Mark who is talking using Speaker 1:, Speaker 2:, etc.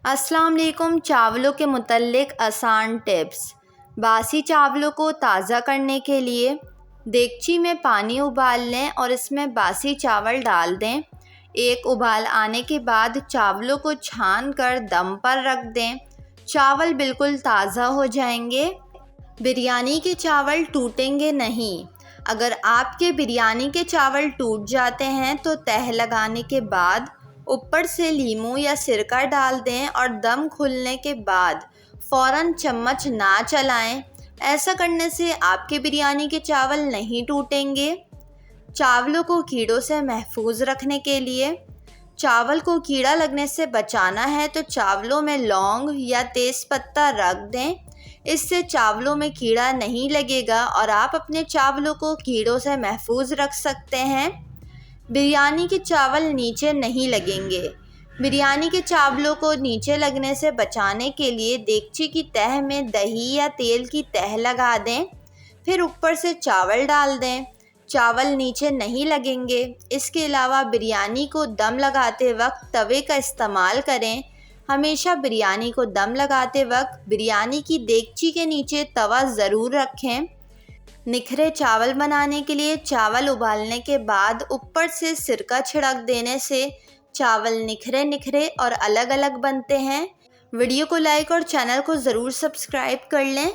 Speaker 1: अस्सलाम वालेकुम। चावलों के मुतल्लिक आसान टिप्स। बासी चावलों को ताज़ा करने के लिए देगची में पानी उबाल लें और इसमें बासी चावल डाल दें। एक उबाल आने के बाद चावलों को छान कर दम पर रख दें। चावल बिल्कुल ताज़ा हो जाएंगे। बिरयानी के चावल टूटेंगे नहीं। अगर आपके बिरयानी के चावल टूट जाते हैं तो तह लगाने के बाद ऊपर से लीमू या सिरका डाल दें और दम खुलने के बाद फ़ौरन चम्मच ना चलाएं। ऐसा करने से आपके बिरयानी के चावल नहीं टूटेंगे। चावलों को कीड़ों से महफूज रखने के लिए चावल को कीड़ा लगने से बचाना है तो चावलों में लौंग या तेज़पत्ता रख दें। इससे चावलों में कीड़ा नहीं लगेगा और आप अपने चावलों को कीड़ों से महफूज रख सकते हैं। बिरयानी के चावल नीचे नहीं लगेंगे। बिरयानी के चावलों को नीचे लगने से बचाने के लिए देगची की तह में दही या तेल की तह लगा दें, फिर ऊपर से चावल डाल दें। चावल नीचे नहीं लगेंगे। इसके अलावा बिरयानी को दम लगाते वक्त तवे का इस्तेमाल करें। हमेशा बिरयानी को दम लगाते वक्त बिरयानी की देगची के नीचे तवा ज़रूर रखें। निखरे चावल बनाने के लिए चावल उबालने के बाद ऊपर से सिरका छिड़क देने से चावल निखरे निखरे और अलग अलग बनते हैं। वीडियो को लाइक और चैनल को ज़रूर सब्सक्राइब कर लें।